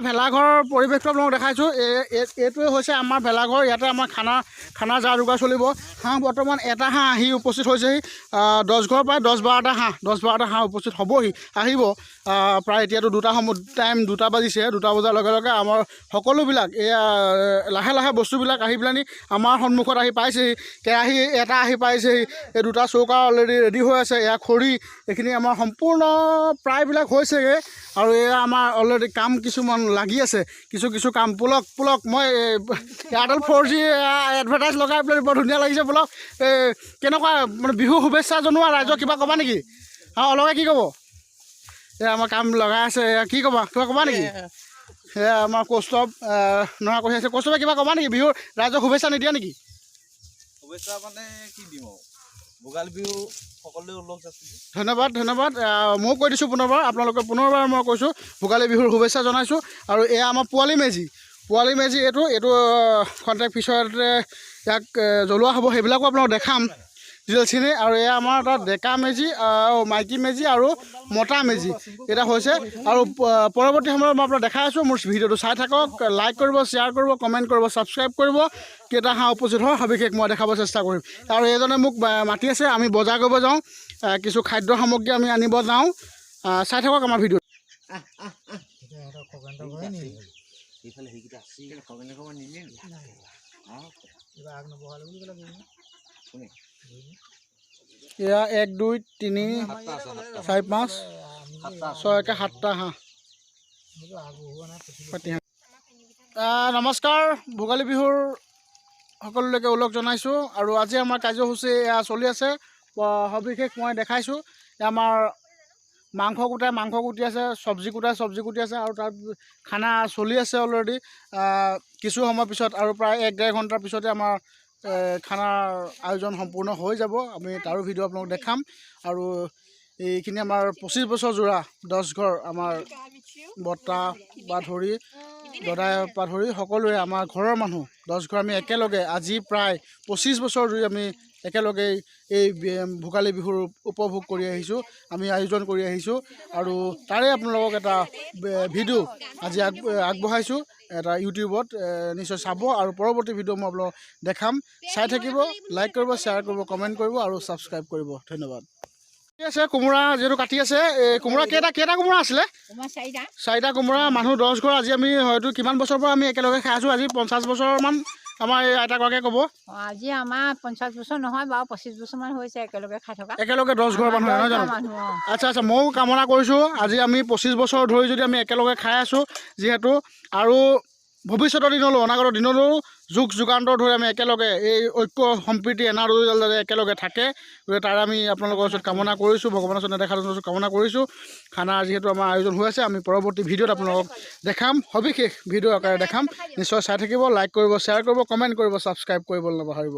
ভেলাঘৰৰ পৰিৱেশটো আপোনালোকক দেখাইছোঁ। এইটোৱে হৈছে আমাৰ ভেলাঘৰ। ইয়াতে আমাৰ খানা যা যোগাৰ চলিব। হাঁহ বৰ্তমান এটা হাঁহ আহি উপস্থিত হৈছেহি। 10 ঘৰৰ প্ৰায় 10-12টা হাঁহ উপস্থিত হ'বহি, আহিব। প্ৰায় এতিয়াতো দুটা বাজিছে। 2টা বজাৰ লগে লগে আমাৰ সকলোবিলাক এয়া লাহে লাহে বস্তুবিলাক আহি পেলানি আমাৰ সন্মুখত আহি পাইছেহি। কেৰাহী এটা আহি পাইছেহি। এই 2টা চৌকা অলৰেডি ৰেডি হৈ আছে। এয়া খৰি, এইখিনি আমাৰ সম্পূৰ্ণ প্ৰায়বিলাক হৈছেগৈ। আৰু এয়া আমাৰ অলৰেডি কাম কিছুমান লাগি আছে। কিছু কাম পুলক মই এয়াৰটেল 4G এডভাৰটাইজ লগাই পেলাই বৰ ধুনীয়া লাগিছে। পুলক কেনেকুৱা মানে বিহু শুভেচ্ছা জনোৱা ৰাইজক কিবা ক'বা নেকি? অলগা কি ক'ব? এয়া আমাৰ কাম লগাই আছে। কি ক'বা, কিবা ক'বা নেকি? সেয়া আমাৰ কৌস্তৱ নহা কৰি আছে। কৌস্তৱে কিবা ক'বা নেকি? বিহুৰ ৰাইজক শুভেচ্ছা নিদিয়া নেকি? শুভেচ্ছা মানে কি দিম আৰু, ভোগালী বিহু সকলোৱে উল্লেখ আছে। ধন্যবাদ। ময়ো কৈ দিছোঁ পুনৰবাৰ, আপোনালোকে পুনৰবাৰ মই কৈছোঁ ভোগালী বিহুৰ শুভেচ্ছা জনাইছোঁ। আৰু এয়া আমাৰ পোৱালি মেজি এইটো কণ্টেক্ট পিছতে ইয়াক জ্বলোৱা হ'ব, সেইবিলাকো আপোনালোকক দেখাম ডিটেইলছখিনি। আৰু এয়া আমাৰ তাত ডেকা মেজি, মাইকী মেজি আৰু মতা মেজি এটা হৈছে। আৰু পৰৱৰ্তী সময়ত মই আপোনাক দেখাই আছোঁ। মোৰ ভিডিঅ'টো চাই থাকক, লাইক কৰিব, শ্বেয়াৰ কৰিব, কমেণ্ট কৰিব, ছাবস্ক্ৰাইব কৰিব। কেইটা হাঁহ উপস্থিত হয় সবিশেষ মই দেখাব চেষ্টা কৰিম। আৰু এইজনে মোক মাতি আছে, আমি বজাৰ কৰিব যাওঁ, কিছু খাদ্য সামগ্ৰী আমি আনিব যাওঁ। চাই থাকক আমাৰ ভিডিঅ'। এয়া 1 2 3 4 5 6 7টা হাঁহ। নমস্কাৰ, ভোগালী বিহুৰ সকলোলৈকে ওলগ জনাইছোঁ। আৰু আজি আমাৰ কাৰ্যসূচী এয়া চলি আছে, সবিশেষ মই দেখাইছোঁ। আমাৰ মাংস কুটি আছে, চব্জি কুটি আছে। আৰু তাত খানা চলি আছে অলৰেডি। কিছু সময় পিছত আৰু প্ৰায় 1-1.5 ঘণ্টাৰ পিছতে আমাৰ খানাৰ আয়োজন সম্পূৰ্ণ হৈ যাব। আমি তাৰো ভিডিঅ' আপোনালোকক দেখাম। আৰু এইখিনি আমাৰ 25 বছৰ জোৰা 10 ঘৰ, আমাৰ বৰ্তা বা ধৰি দদাই পৰা ধৰি সকলোৱে আমাৰ ঘৰৰ মানুহ 10 ঘৰ আমি একেলগে আজি প্ৰায় 25 বছৰ ধৰি আমি একেলগে এই ভোগালী বিহুৰ উপভোগ কৰি আহিছোঁ, আমি আয়োজন কৰি আহিছোঁ। আৰু তাৰে আপোনালোকক এটা ভিডিঅ' আজি আগবঢ়াইছোঁ এটা ইউটিউবত, নিশ্চয় চাব। আৰু পৰৱৰ্তী ভিডিঅ' মই আপোনালোকক দেখাম। চাই থাকিব, লাইক কৰিব, শ্বেয়াৰ কৰিব, কমেণ্ট কৰিব আৰু ছাবস্ক্ৰাইব কৰিব। ধন্যবাদ। ঠিক আছে, কোমোৰা যিহেতু কাটি আছে, কোমোৰা কেইটা কোমোৰা আছিলে? 4টা কোমোৰা, মানুহ 10 ঘৰ। আজি আমি হয়তো কিমান বছৰৰ পৰা আমি একেলগে খাই আছোঁ? আজি 50 বছৰমান আমাৰ এই আইতাগৰাকীয়ে ক'ব। আজি আমাৰ 50 বছৰ নহয় বাৰু, 25 বছৰমান হৈছে একেলগে খাই থকা। একেলগে 10 ঘৰ মানুহ নহয় জানো? আচ্ছা, ময়ো কামনা কৰিছোঁ আজি আমি 25 বছৰ ধৰি যদি আমি একেলগে খাই আছোঁ যিহেতু, আৰু ভৱিষ্যতৰ দিনলৈও, অনাগত দিনলৈও যুগ যুগান্তৰ ধৰি আমি একেলগে এই ঐক্য সম্প্ৰীতি এনাজৰী একেলগে থাকে, তাৰে আমি আপোনালোকৰ ওচৰত কামনা কৰিছোঁ। ভগৱানৰ ওচৰত নেদেখাৰ ওচৰত কামনা কৰিছোঁ। খানা যিহেতু আমাৰ আয়োজন হৈ আছে, আমি পৰৱৰ্তী ভিডিঅ'ত আপোনালোকক দেখাম, সবিশেষ ভিডিঅ' আকাৰে দেখাম। নিশ্চয় চাই থাকিব, লাইক কৰিব, শ্বেয়াৰ কৰিব, কমেণ্ট কৰিব, ছাবস্ক্ৰাইব কৰিবলৈ নাপাহৰিব।